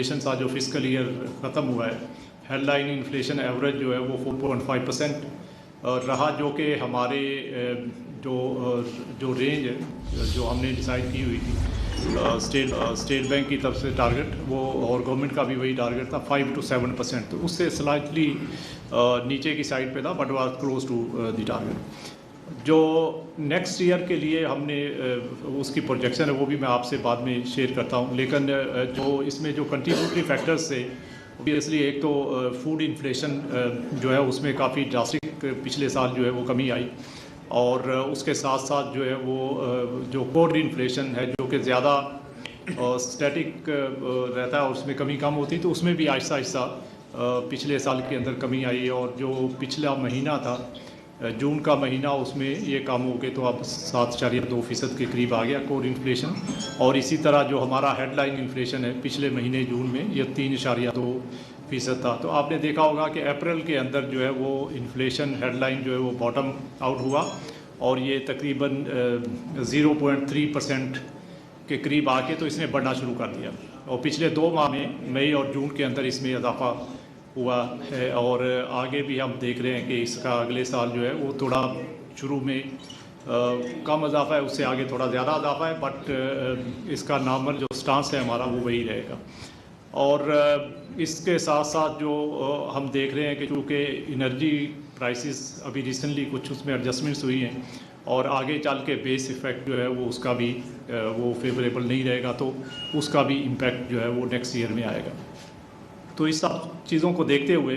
Inflation था जो fiscal year ख़त्म हुआ है, हेडलाइन इन्फ्लेशन एवरेज जो है वो 4.5% रहा, जो कि हमारे जो रेंज है जो हमने डिसाइड की हुई थी स्टेट बैंक की तरफ से टारगेट वो, और गवर्नमेंट का भी वही टारगेट था 5 to 7%, तो उससे स्लाइटली नीचे की साइड पे था, but was close to the target. जो नेक्स्ट ईयर के लिए हमने उसकी प्रोजेक्शन है वो भी मैं आपसे बाद में शेयर करता हूँ, लेकिन जो इसमें जो कंट्रीब्यूटरी फैक्टर्स थे, ऑब्वियसली एक तो फूड इन्फ्लेशन जो है उसमें काफ़ी ड्रास्टिक पिछले साल जो है वो कमी आई, और उसके साथ साथ जो है वो जो कोर इन्फ्लेशन है जो कि ज़्यादा स्टैटिक रहता है और उसमें कमी कम होती, तो उसमें भी आहिस्ता आहिस्ता पिछले साल के अंदर कमी आई, और जो पिछला महीना था जून का महीना उसमें ये कम हो गए तो अब 7.2% के करीब आ गया कोर इन्फ्लेशन, और इसी तरह जो हमारा हेडलाइन इन्फ्लेशन है पिछले महीने जून में ये 3.2% था। तो आपने देखा होगा कि अप्रैल के अंदर जो है वो इन्फ्लेशन हेडलाइन जो है वो बॉटम आउट हुआ और ये तकरीबन 0.3% के करीब आके तो इसने बढ़ना शुरू कर दिया, और पिछले 2 माह में मई और जून के अंदर इसमें इजाफा हुआ है, और आगे भी हम देख रहे हैं कि इसका अगले साल जो है वो थोड़ा शुरू में कम इजाफा है, उससे आगे थोड़ा ज़्यादा इजाफा है, बट इसका नॉर्मल जो स्टांस है हमारा वो वही रहेगा। और इसके साथ साथ जो हम देख रहे हैं कि चूँकि एनर्जी प्राइसेस अभी रिसेंटली कुछ उसमें एडजस्टमेंट्स हुई हैं, और आगे चल के बेस इफ़ेक्ट जो है वो उसका भी वो फेवरेबल नहीं रहेगा, तो उसका भी इम्पेक्ट जो है वो नेक्स्ट ईयर में आएगा। तो इस सब चीज़ों को देखते हुए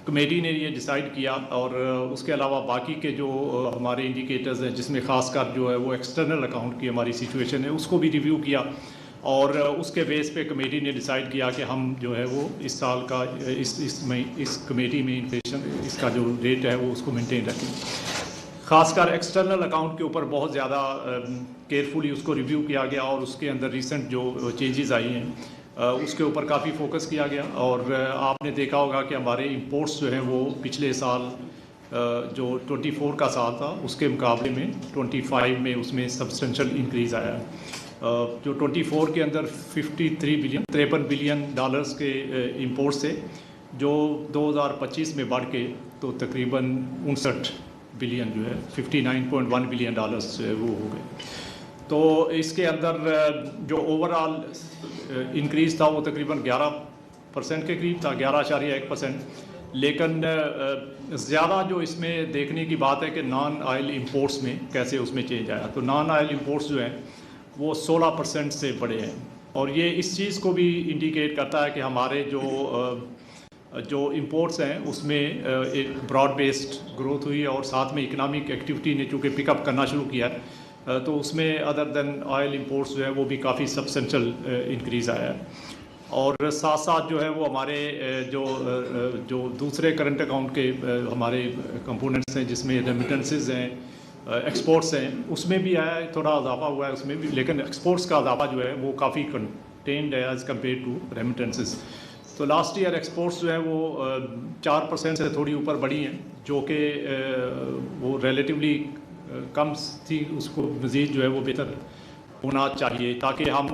कमेटी ने ये डिसाइड किया, और उसके अलावा बाकी के जो हमारे इंडिकेटर्स हैं जिसमें ख़ासकर जो है वो एक्सटर्नल अकाउंट की हमारी सिचुएशन है उसको भी रिव्यू किया, और उसके बेस पे कमेटी ने डिसाइड किया कि हम जो है वो इस साल का इस कमेटी में इन्फ्लेशन इसका जो रेट है वो उसको मेंटेन रखें। ख़ासकर एक्सटर्नल अकाउंट के ऊपर बहुत ज़्यादा केयरफुली उसको रिव्यू किया गया, और उसके अंदर रिसेंट जो चेंजेस आई हैं उसके ऊपर काफ़ी फोकस किया गया। और आपने देखा होगा कि हमारे इंपोर्ट्स जो हैं वो पिछले साल जो 24 का साल था उसके मुकाबले में 25 में उसमें सब्सटेंशियल इंक्रीज़ आया है। जो 24 के अंदर 53 बिलियन डॉलर्स के इंपोर्ट्स थे, जो 2025 में बढ़ के तो तकरीबन 59 बिलियन जो है 59.1 बिलियन डॉलर्स जो है वो हो गए। तो इसके अंदर जो ओवरऑल इंक्रीज़ था वो तकरीबन 11% के करीब था, 11.1%, लेकिन ज़्यादा जो इसमें देखने की बात है कि नॉन ऑयल इंपोर्ट्स में कैसे उसमें चेंज आया। तो नॉन ऑयल इंपोर्ट्स जो हैं वो 16% से बढ़े हैं, और ये इस चीज़ को भी इंडिकेट करता है कि हमारे जो इंपोर्ट्स हैं उसमें एक ब्रॉड बेस्ड ग्रोथ हुई है, और साथ में इकनॉमिक एक्टिविटी ने चूँकि पिकअप करना शुरू किया है तो उसमें अदर देन ऑयल इंपोर्ट्स जो है वो भी काफ़ी सब्सटेंशियल इंक्रीज़ आया है। और साथ साथ जो है वो हमारे जो दूसरे करंट अकाउंट के हमारे कंपोनेंट्स हैं जिसमें रेमिटेंसेस हैं, एक्सपोर्ट्स हैं, उसमें भी आया है, थोड़ा इजाफा हुआ है उसमें भी, लेकिन एक्सपोर्ट्स का इजाफा जो है वो काफ़ी कंटेन्ड है एज़ कम्पेयर टू रेमिटेंसेस। तो लास्ट ईयर एक्सपोर्ट्स जो है वो 4% से थोड़ी ऊपर बढ़ी हैं, जो कि वो रिलेटिवली कम थी, उसको मज़ीद जो है वो बेहतर होना चाहिए ताकि हम